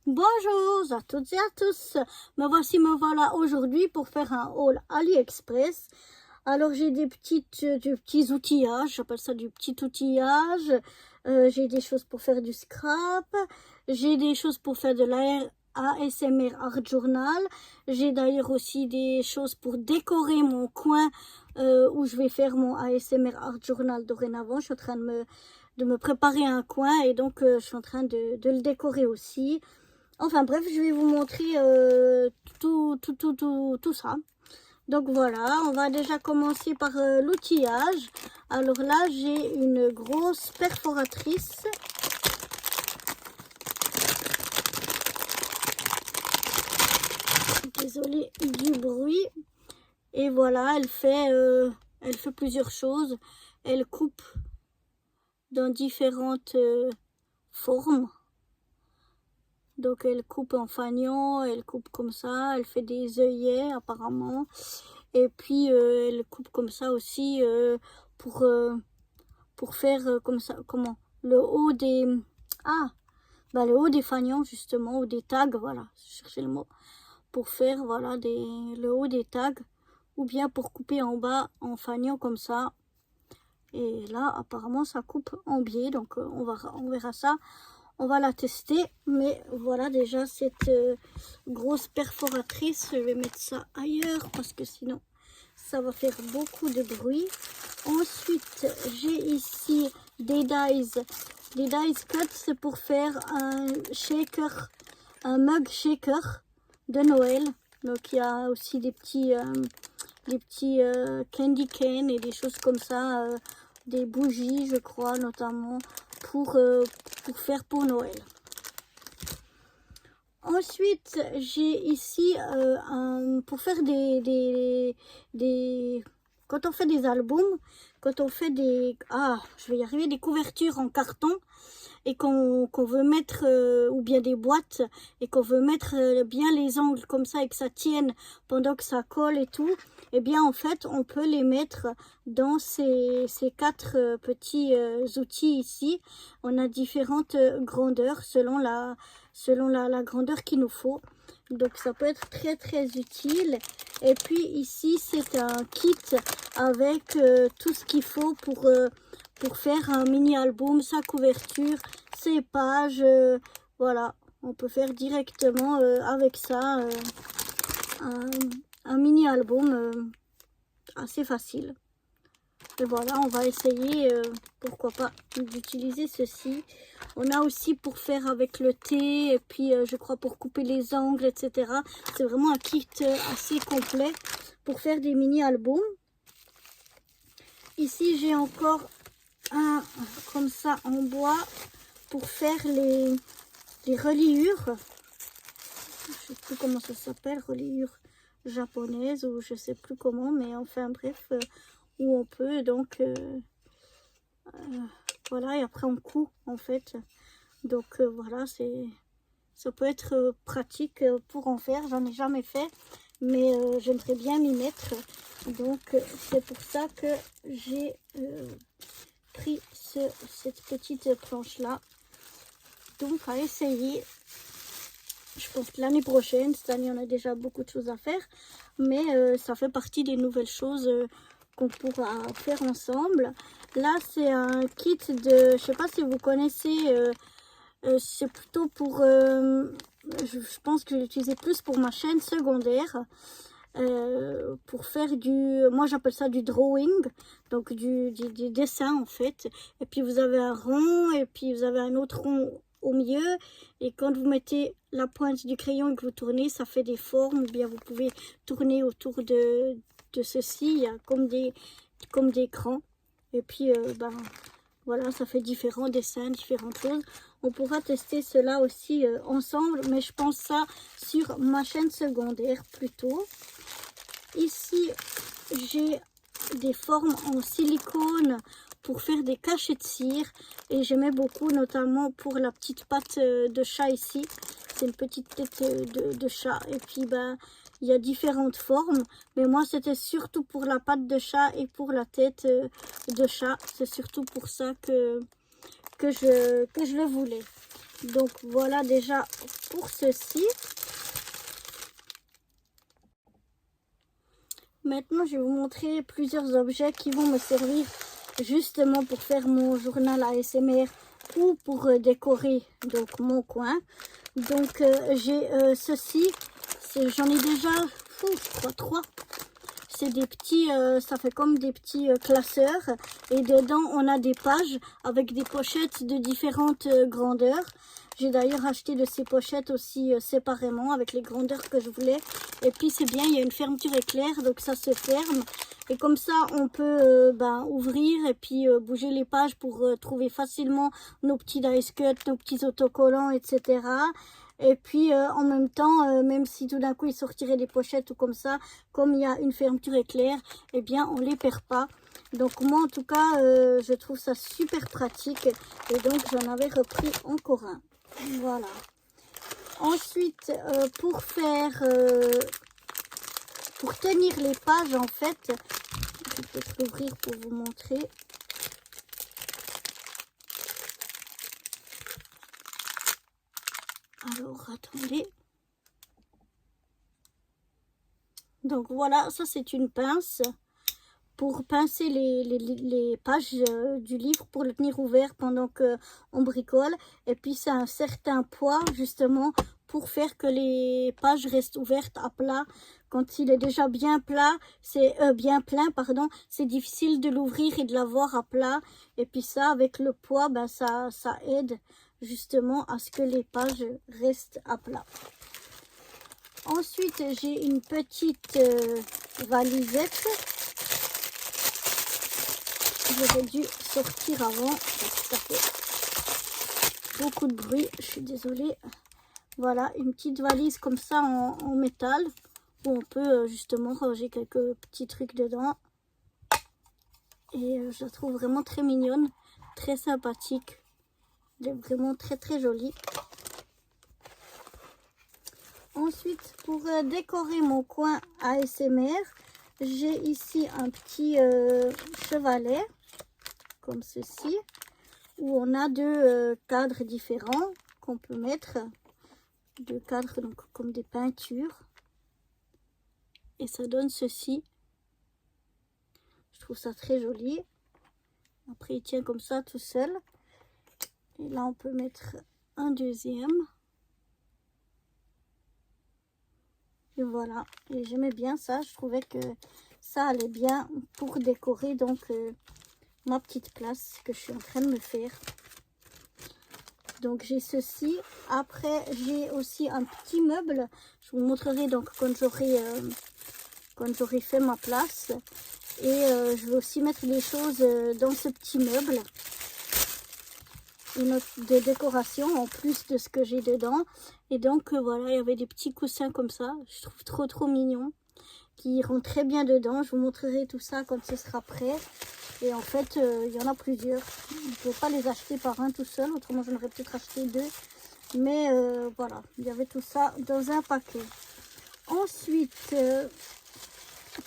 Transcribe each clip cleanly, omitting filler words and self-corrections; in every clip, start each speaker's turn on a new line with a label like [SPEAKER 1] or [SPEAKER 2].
[SPEAKER 1] Bonjour à toutes et à tous, me voilà aujourd'hui pour faire un haul AliExpress. Alors j'ai des petits outillages, j'appelle ça du petit outillage, j'ai des choses pour faire du scrap, j'ai des choses pour faire de l'ASMR Art Journal, j'ai d'ailleurs aussi des choses pour décorer mon coin où je vais faire mon ASMR Art Journal dorénavant. Je suis en train de me préparer un coin et donc je suis en train de le décorer aussi. Enfin bref, je vais vous montrer tout ça. Donc voilà, on va déjà commencer par l'outillage. Alors là, j'ai une grosse perforatrice. Désolée du bruit. Et voilà, elle fait plusieurs choses. Elle coupe dans différentes formes. Donc elle coupe en fanion, elle coupe comme ça, elle fait des œillets apparemment. Et puis elle coupe comme ça aussi pour faire comme ça, comment, le haut des... Ah, bah le haut des fanions justement, ou des tags, voilà, je cherchais le mot. Pour faire, voilà, le haut des tags. Ou bien pour couper en bas en fanion comme ça. Et là, apparemment, ça coupe en biais, donc on verra ça. On va la tester, mais voilà déjà cette grosse perforatrice. Je vais mettre ça ailleurs parce que sinon ça va faire beaucoup de bruit. Ensuite, j'ai ici des dies. Les dies cut, c'est pour faire un shaker, un mug shaker de Noël. Donc il y a aussi des petits candy cane et des choses comme ça, des bougies je crois notamment pour faire pour Noël. Ensuite, j'ai ici pour faire quand on fait des albums, quand on fait je vais y arriver, des couvertures en carton et qu'on veut mettre, ou bien des boîtes, et qu'on veut mettre bien les angles comme ça et que ça tienne pendant que ça colle et tout, et bien en fait on peut les mettre dans ces quatre petits outils ici. On a différentes grandeurs selon la grandeur qu'il nous faut. Donc ça peut être très très utile. Et puis ici c'est un kit avec tout ce qu'il faut pour faire un mini album, sa couverture, ses pages, voilà, on peut faire directement avec ça un mini album assez facile. Et voilà, on va essayer, pourquoi pas, d'utiliser ceci. On a aussi pour faire avec le thé, et puis je crois pour couper les angles, etc. C'est vraiment un kit assez complet pour faire des mini albums. Ici, j'ai encore un comme ça en bois pour faire les reliures. Je sais plus comment ça s'appelle, reliures japonaises ou je sais plus comment, mais enfin bref, où on peut donc voilà, et après on coud en fait. Donc voilà, ça peut être pratique pour en faire. J'en ai jamais fait, mais j'aimerais bien m'y mettre. Donc c'est pour ça que j'ai pris cette petite planche là. Donc à essayer. Je pense que l'année prochaine, cette année on a déjà beaucoup de choses à faire, mais ça fait partie des nouvelles choses qu'on pourra faire ensemble. Là c'est un kit de, je sais pas si vous connaissez, c'est plutôt pour, je pense que je vais l'utiliser plus pour ma chaîne secondaire. Pour faire moi j'appelle ça du drawing, donc du dessin en fait. Et puis vous avez un rond et puis vous avez un autre rond au milieu, et quand vous mettez la pointe du crayon et que vous tournez, ça fait des formes, ou bien vous pouvez tourner autour de ceci, il y a comme des crans, et puis voilà, ça fait différents dessins, différentes choses. On pourra tester cela aussi ensemble, mais je pense ça sur ma chaîne secondaire plutôt. Ici, j'ai des formes en silicone pour faire des cachets de cire, et j'aimais beaucoup notamment pour la petite patte de chat ici. C'est une petite tête de chat, et puis ben il y a différentes formes, mais moi c'était surtout pour la patte de chat et pour la tête de chat. C'est surtout pour ça que je le voulais. Donc voilà déjà pour ceci. Maintenant, je vais vous montrer plusieurs objets qui vont me servir justement pour faire mon journal ASMR ou pour décorer donc mon coin. Donc j'ai ceci, j'en ai déjà je crois 3. C'est des petits, ça fait comme des petits classeurs et dedans on a des pages avec des pochettes de différentes grandeurs. J'ai d'ailleurs acheté de ces pochettes aussi séparément avec les grandeurs que je voulais. Et puis c'est bien, il y a une fermeture éclair, donc ça se ferme. Et comme ça, on peut ouvrir et puis bouger les pages pour trouver facilement nos petits dice cuts, nos petits autocollants, etc. Et puis en même temps, même si tout d'un coup il sortirait des pochettes ou comme ça, comme il y a une fermeture éclair, eh bien on les perd pas. Donc moi en tout cas, je trouve ça super pratique. Et donc j'en avais repris encore un. Voilà. Ensuite, pour tenir les pages, en fait, je vais peut-être l'ouvrir pour vous montrer. Alors, attendez. Donc voilà, ça c'est une pince pour pincer les pages du livre, pour le tenir ouvert pendant qu'on bricole. Et puis c'est un certain poids justement pour faire que les pages restent ouvertes à plat. Quand il est déjà bien plat, c'est bien plein, pardon, c'est difficile de l'ouvrir et de l'avoir à plat. Et puis ça, avec le poids, ben ça aide justement à ce que les pages restent à plat. Ensuite, j'ai une petite valisette. J'aurais dû sortir avant parce que ça fait beaucoup de bruit, je suis désolée. Voilà, une petite valise comme ça en métal où on peut justement ranger quelques petits trucs dedans. Et je la trouve vraiment très mignonne, très sympathique. Elle est vraiment très très jolie. Ensuite, pour décorer mon coin ASMR, j'ai ici un petit chevalet comme ceci, où on a deux cadres différents qu'on peut mettre, deux cadres donc comme des peintures, et ça donne ceci. Je trouve ça très joli. Après il tient comme ça tout seul, et là on peut mettre un deuxième, et voilà. Et j'aimais bien ça, je trouvais que ça allait bien pour décorer donc ma petite place que je suis en train de me faire. Donc j'ai ceci. Après j'ai aussi un petit meuble. Je vous montrerai donc quand j'aurai fait ma place. Et je vais aussi mettre des choses dans ce petit meuble. Une autre de décoration en plus de ce que j'ai dedans. Et donc voilà, il y avait des petits coussins comme ça. Je trouve trop mignon. Qui iront très bien dedans. Je vous montrerai tout ça quand ce sera prêt. Et en fait, il y en a plusieurs. Je ne peux pas les acheter par un tout seul. Autrement, j'en aurais peut-être acheté deux. Mais voilà, il y avait tout ça dans un paquet. Ensuite,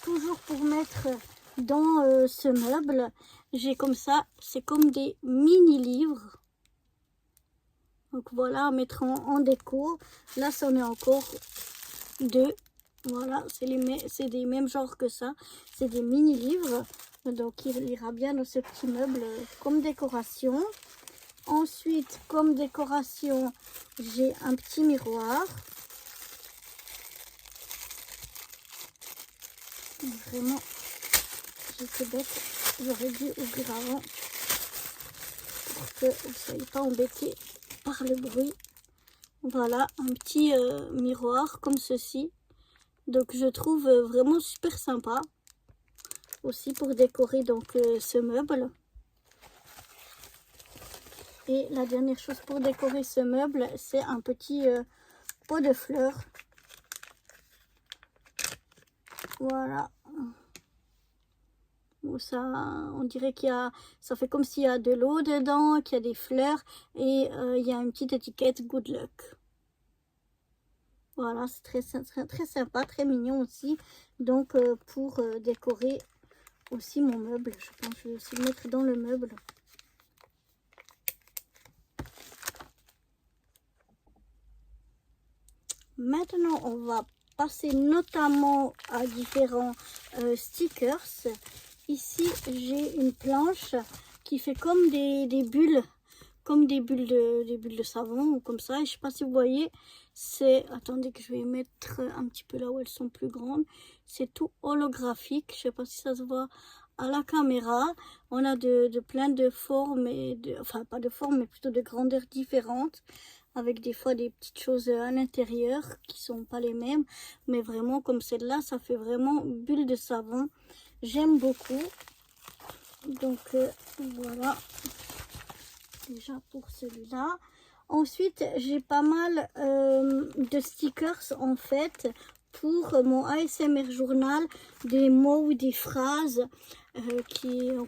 [SPEAKER 1] toujours pour mettre dans ce meuble, j'ai comme ça, c'est comme des mini-livres. Donc voilà, à mettre en déco. Là, ça en est encore deux. Voilà, c'est des mêmes genres que ça. C'est des mini-livres. Donc il ira bien dans ce petit meuble comme décoration. Ensuite, comme décoration, j'ai un petit miroir. Vraiment, j'étais bête. J'aurais dû ouvrir avant pour que vous ne soyez pas embêtés par le bruit. Voilà, un petit miroir comme ceci. Donc je trouve vraiment super sympa. Aussi pour décorer donc ce meuble. Et la dernière chose pour décorer ce meuble, c'est un petit pot de fleurs. Voilà. Où ça, on dirait qu'il y a, ça fait comme s'il y a de l'eau dedans, qu'il y a des fleurs et il y a une petite étiquette Good Luck. Voilà, c'est très sympa, très mignon aussi. Donc pour décorer aussi mon meuble, je pense que je vais aussi le mettre dans le meuble. Maintenant, on va passer notamment à différents stickers. Ici, j'ai une planche qui fait comme des bulles, comme des bulles de savon ou comme ça. Et je sais pas si vous voyez, c'est, attendez que je vais mettre un petit peu là où elles sont plus grandes. C'est tout holographique. Je sais pas si ça se voit à la caméra. On a de plein de formes et enfin pas de formes, mais plutôt de grandeurs différentes, avec des fois des petites choses à l'intérieur qui sont pas les mêmes, mais vraiment comme celle-là, ça fait vraiment bulle de savon. J'aime beaucoup. Donc voilà, déjà pour celui-là. Ensuite, j'ai pas mal de stickers en fait pour mon ASMR journal, des mots ou des phrases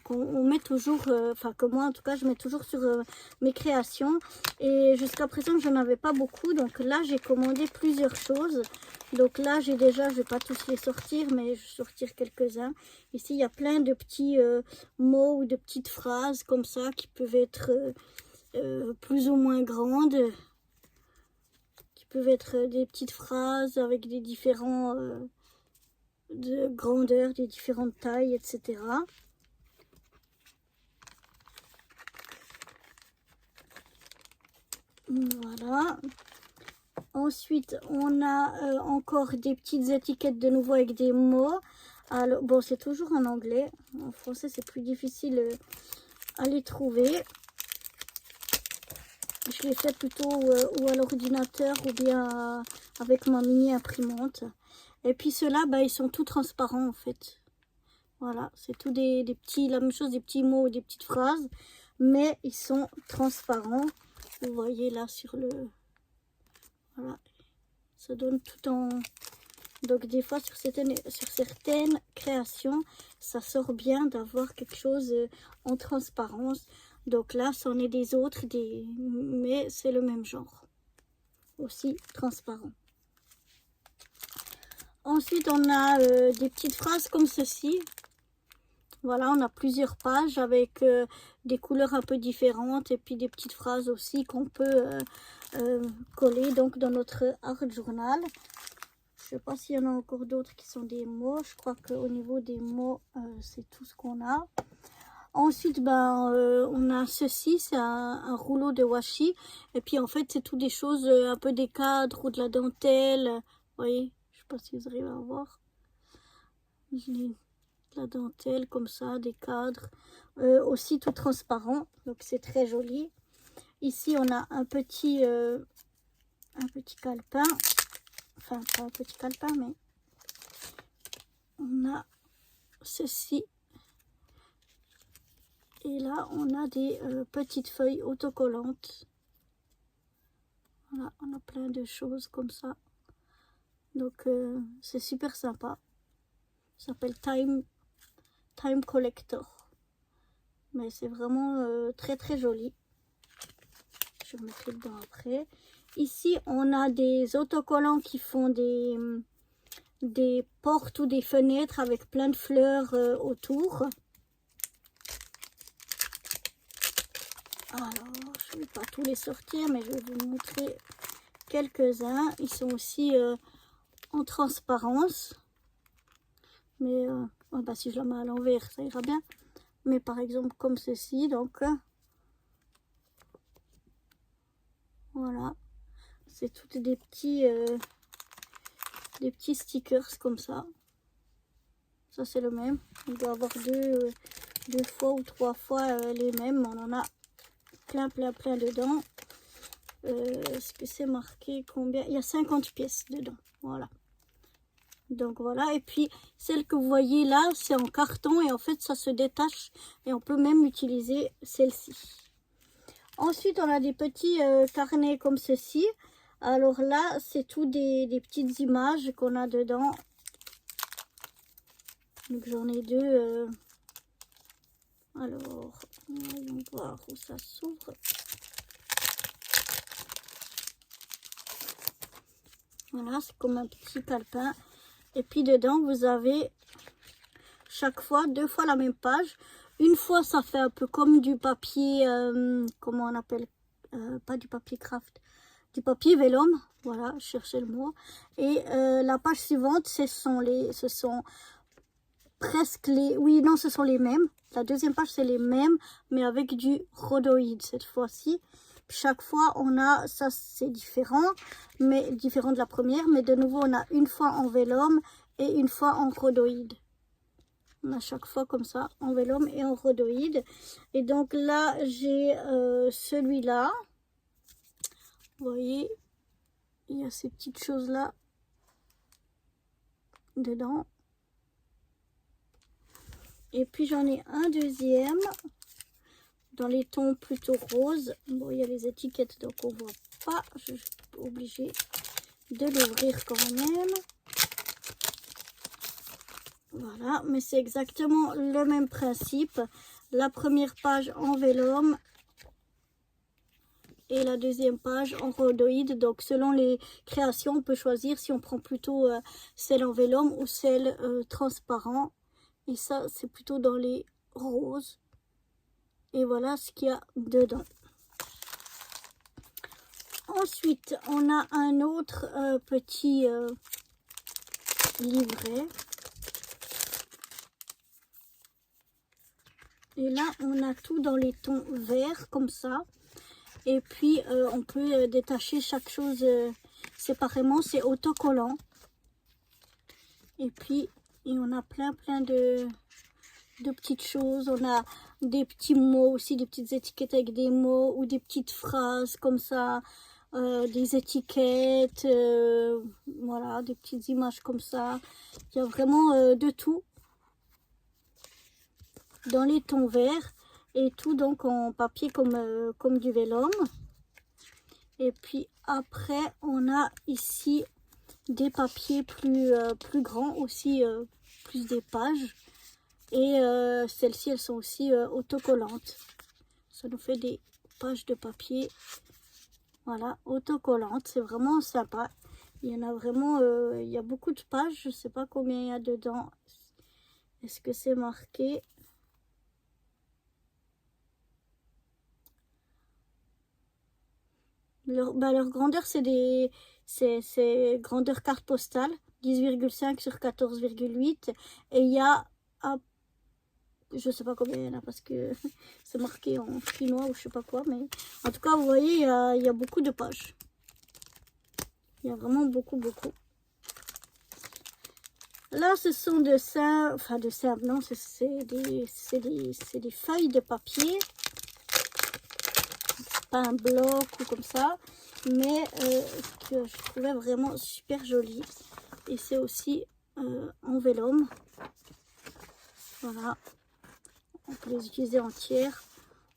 [SPEAKER 1] qu'on met toujours, enfin que moi en tout cas je mets toujours sur mes créations. Et jusqu'à présent je n'en avais pas beaucoup, donc là j'ai commandé plusieurs choses. Donc là j'ai déjà, je vais pas tous les sortir, mais je vais sortir quelques-uns. Ici il y a plein de petits mots ou de petites phrases comme ça qui peuvent être plus ou moins grandes, qui peuvent être des petites phrases avec des différents de grandeur, des différentes tailles, etc. Voilà. Ensuite, on a encore des petites étiquettes de nouveau avec des mots. Alors, bon, c'est toujours en anglais. En français, c'est plus difficile à les trouver. Je les fais plutôt ou à l'ordinateur ou bien avec ma mini imprimante. Et puis ceux-là, bah, ils sont tout transparents en fait. Voilà, c'est tout des petits, la même chose, des petits mots, des petites phrases, mais ils sont transparents. Vous voyez là sur le... Voilà, ça donne tout en... Donc des fois sur certaines créations, ça sort bien d'avoir quelque chose en transparence. Donc là, c'en est des autres, mais c'est le même genre. Aussi transparent. Ensuite, on a des petites phrases comme ceci. Voilà, on a plusieurs pages avec des couleurs un peu différentes et puis des petites phrases aussi qu'on peut coller donc dans notre art journal. Je ne sais pas s'il y en a encore d'autres qui sont des mots. Je crois qu'au niveau des mots, c'est tout ce qu'on a. Ensuite, ben, on a ceci, c'est un rouleau de washi. Et puis, en fait, c'est tout des choses, un peu des cadres ou de la dentelle. Vous voyez, je ne sais pas si vous arrivez à voir. De la dentelle, comme ça, des cadres. Aussi tout transparent, donc c'est très joli. Ici, on a un petit calepin. Enfin, pas un petit calepin, mais on a ceci. Et là, on a des petites feuilles autocollantes. Voilà, on a plein de choses comme ça. Donc, c'est super sympa. Ça s'appelle Time Collector. Mais c'est vraiment très très joli. Je remettrai dedans après. Ici, on a des autocollants qui font des portes ou des fenêtres avec plein de fleurs autour. Alors, je ne vais pas tous les sortir, mais je vais vous montrer quelques-uns. Ils sont aussi en transparence. Mais oh bah, si je la mets à l'envers, ça ira bien. Mais par exemple, comme ceci, donc... voilà. C'est toutes des petits stickers comme ça. Ça, c'est le même. On doit avoir deux fois ou trois fois les mêmes. On en a plein dedans. Est-ce que c'est marqué combien? Il y a 50 pièces dedans. Voilà. Donc voilà. Et puis, celle que vous voyez là, c'est en carton. Et en fait, ça se détache. Et on peut même utiliser celle-ci. Ensuite, on a des petits carnets comme ceci. Alors là, c'est tout des petites images qu'on a dedans. Donc j'en ai deux. Alors, voyons voir où ça s'ouvre. Voilà, c'est comme un petit calepin. Et puis dedans, vous avez chaque fois, deux fois la même page. Une fois, ça fait un peu comme du papier, comment on appelle, pas du papier craft, du papier vélum, voilà, je cherchais le mot. Et la page suivante, ce sont presque les, oui, non, ce sont les mêmes. La deuxième page, c'est les mêmes, mais avec du rhodoïde cette fois-ci. Chaque fois, on a, ça c'est différent, mais différent de la première, mais de nouveau, on a une fois en vélum et une fois en rhodoïde. On a chaque fois comme ça, en vélum et en rhodoïde. Et donc là, j'ai celui-là. Vous voyez, il y a ces petites choses-là dedans. Et puis j'en ai un deuxième dans les tons plutôt roses. Bon, il y a les étiquettes, donc on voit pas. Je suis obligée de l'ouvrir quand même. Voilà, mais c'est exactement le même principe. La première page en vélum et la deuxième page en rhodoïde. Donc selon les créations, on peut choisir si on prend plutôt celle en vélum ou celle transparent. Et ça, c'est plutôt dans les roses. Et voilà ce qu'il y a dedans. Ensuite, on a un autre petit livret. Et là, on a tout dans les tons verts, comme ça. Et puis, on peut détacher chaque chose séparément. C'est autocollant. Et puis, on a plein de petites choses. On a des petits mots aussi, des petites étiquettes avec des mots ou des petites phrases comme ça. Des étiquettes, voilà, des petites images comme ça. Il y a vraiment de tout dans les tons verts et tout donc en papier comme du vélum. Et puis après on a ici des papiers plus grands aussi, plus des pages, et celles-ci elles sont aussi autocollantes. Ça nous fait des pages de papier, voilà, autocollantes. C'est vraiment sympa. Il y en a vraiment, il y a beaucoup de pages. Je sais pas combien il y a dedans. Est-ce que c'est marqué? Leur grandeur, c'est grandeur carte postale, 10,5 sur 14,8. Et il y a, je sais pas combien il y en a parce que c'est marqué en chinois ou je sais pas quoi. Mais en tout cas, vous voyez, il y a beaucoup de pages. Il y a vraiment beaucoup. Là, ce sont de simples, enfin de simples, non, c'est des feuilles de papier. Pas un bloc ou comme ça, mais que je trouvais vraiment super joli. Et c'est aussi en vélum. Voilà, on peut les utiliser entières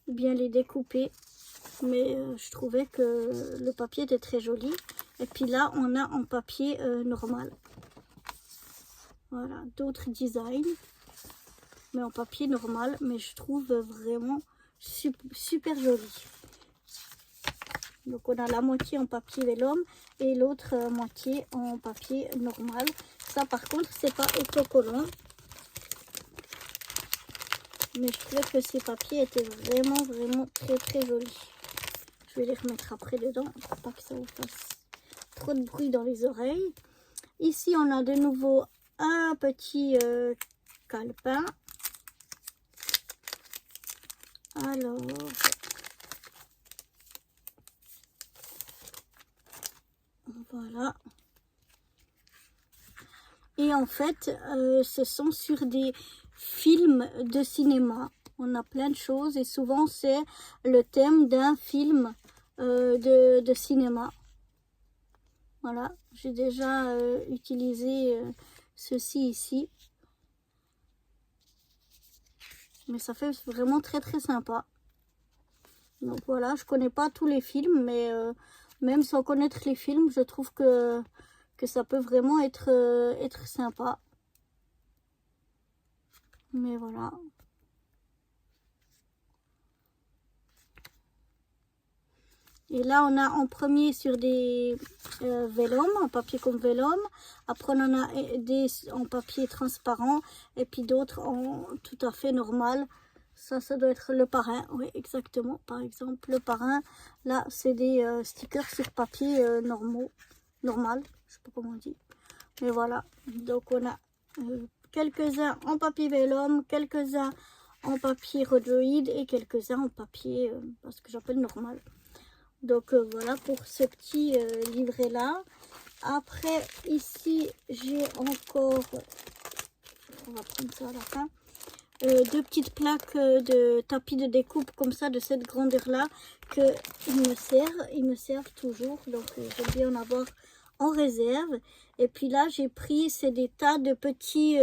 [SPEAKER 1] ou bien les découper, mais je trouvais que le papier était très joli. Et puis là on a en papier normal, voilà, d'autres designs mais en papier normal, mais je trouve vraiment super joli. Donc on a la moitié en papier vélum et l'autre moitié en papier normal. Ça par contre c'est pas autocollant. Mais je trouvais que ces papiers étaient vraiment très jolis. Je vais les remettre après dedans pour pas que ça vous fasse trop de bruit dans les oreilles. Ici on a de nouveau un petit calepin. Alors... voilà. Et en fait, ce sont sur des films de cinéma. On a plein de choses et souvent c'est le thème d'un film de cinéma. Voilà, j'ai déjà utilisé ceci ici. Mais ça fait vraiment très sympa. Donc voilà, je connais pas tous les films, mais même sans connaître les films, je trouve que ça peut vraiment être sympa. Mais voilà. Et là, on a en premier sur des vélum, en papier comme vélum. Après, on en a des en papier transparent et puis d'autres en tout à fait normal. Ça doit être le parrain, oui, exactement. Par exemple, le parrain, là, c'est des stickers sur papier normal, je sais pas comment on dit. Mais voilà, donc on a quelques-uns en papier vélum, quelques-uns en papier rhodoïde et quelques-uns en papier, ce que j'appelle normal. Donc voilà pour ce petit livret-là. Après, ici, j'ai encore, on va prendre ça à la fin, deux petites plaques de tapis de découpe comme ça, de cette grandeur-là, que ils me servent toujours. Donc, j'aime bien en avoir en réserve. Et puis là, j'ai pris, c'est des tas de petits,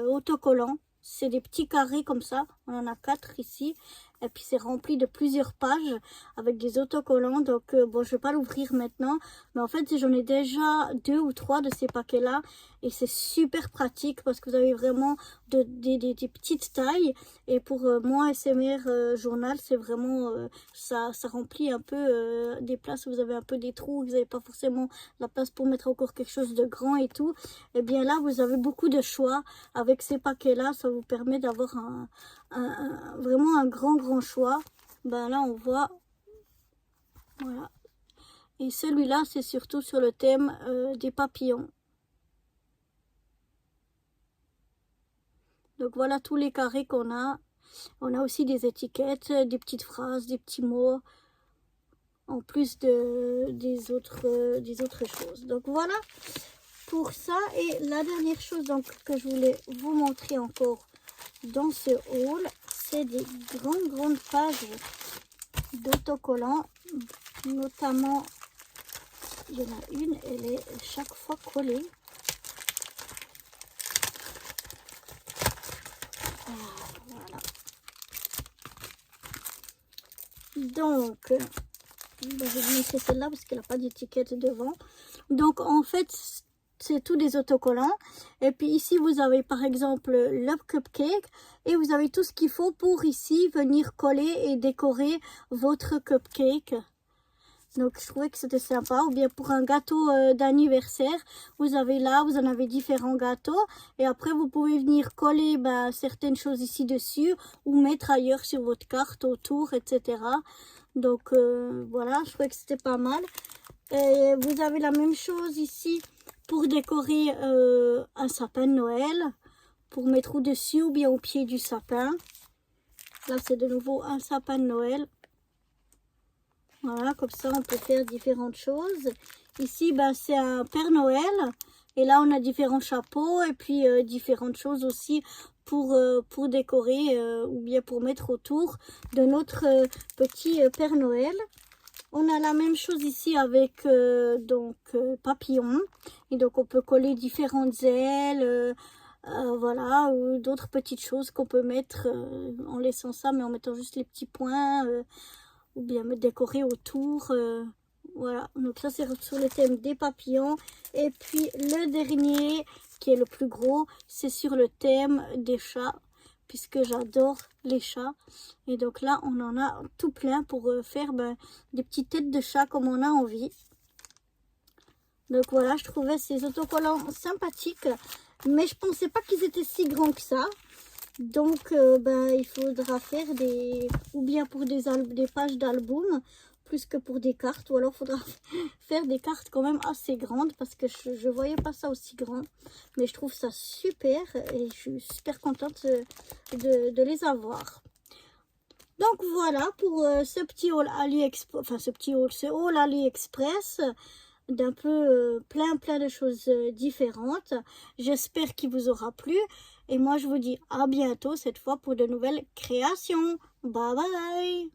[SPEAKER 1] autocollants. C'est des petits carrés comme ça. On en a 4 ici. Et puis c'est rempli de plusieurs pages avec des autocollants. Donc bon, je vais pas l'ouvrir maintenant. Mais en fait, j'en ai déjà 2 ou 3 de ces paquets-là. Et c'est super pratique parce que vous avez vraiment des petites tailles. Et pour moi, SMR journal, c'est vraiment... ça remplit un peu des places où vous avez un peu des trous. Vous n'avez pas forcément la place pour mettre encore quelque chose de grand et tout. Et bien là, vous avez beaucoup de choix. Avec ces paquets-là, ça vous permet d'avoir vraiment un grand choix. Ben là, on voit, voilà. Et celui-là, c'est surtout sur le thème des papillons. Donc voilà tous les carrés qu'on a. On a aussi des étiquettes, des petites phrases, des petits mots, en plus des autres choses. Donc voilà pour ça. Et la dernière chose donc que je voulais vous montrer encore dans ce haul, c'est des grandes pages d'autocollants. Notamment, il y en a une, elle est chaque fois collée. Voilà. Donc, je vais vous montrer celle-là parce qu'elle n'a pas d'étiquette devant. Donc, en fait, c'est tous des autocollants. Et puis ici, vous avez par exemple le cupcake. Et vous avez tout ce qu'il faut pour ici venir coller et décorer votre cupcake. Donc je trouvais que c'était sympa. Ou bien pour un gâteau d'anniversaire, vous avez là, vous en avez différents gâteaux. Et après, vous pouvez venir coller certaines choses ici dessus. Ou mettre ailleurs sur votre carte, autour, etc. Donc voilà, je trouvais que c'était pas mal. Et vous avez la même chose ici pour décorer un sapin de Noël, pour mettre au-dessus ou bien au pied du sapin. Là, c'est de nouveau un sapin de Noël. Voilà, comme ça, on peut faire différentes choses. Ici, c'est un Père Noël. Et là, on a différents chapeaux et puis différentes choses aussi pour décorer ou bien pour mettre autour de notre petit Père Noël. On a la même chose ici avec papillon. Et donc, on peut coller différentes ailes, voilà, ou d'autres petites choses qu'on peut mettre en laissant ça, mais en mettant juste les petits points, ou bien me décorer autour. Voilà, donc ça, c'est sur le thème des papillons. Et puis, le dernier, qui est le plus gros, c'est sur le thème des chats, puisque j'adore les chats. Et donc là, on en a tout plein pour faire des petites têtes de chat comme on a envie. Donc voilà, je trouvais ces autocollants sympathiques, mais je pensais pas qu'ils étaient si grands que ça. Donc il faudra faire ou bien pour des pages d'album, plus que pour des cartes, ou alors il faudra faire des cartes quand même assez grandes, parce que je ne voyais pas ça aussi grand. Mais je trouve ça super et je suis super contente de les avoir. Donc voilà pour ce petit haul AliExpress, enfin ce haul AliExpress d'un peu plein de choses différentes. J'espère qu'il vous aura plu. Et moi je vous dis à bientôt cette fois pour de nouvelles créations. Bye bye!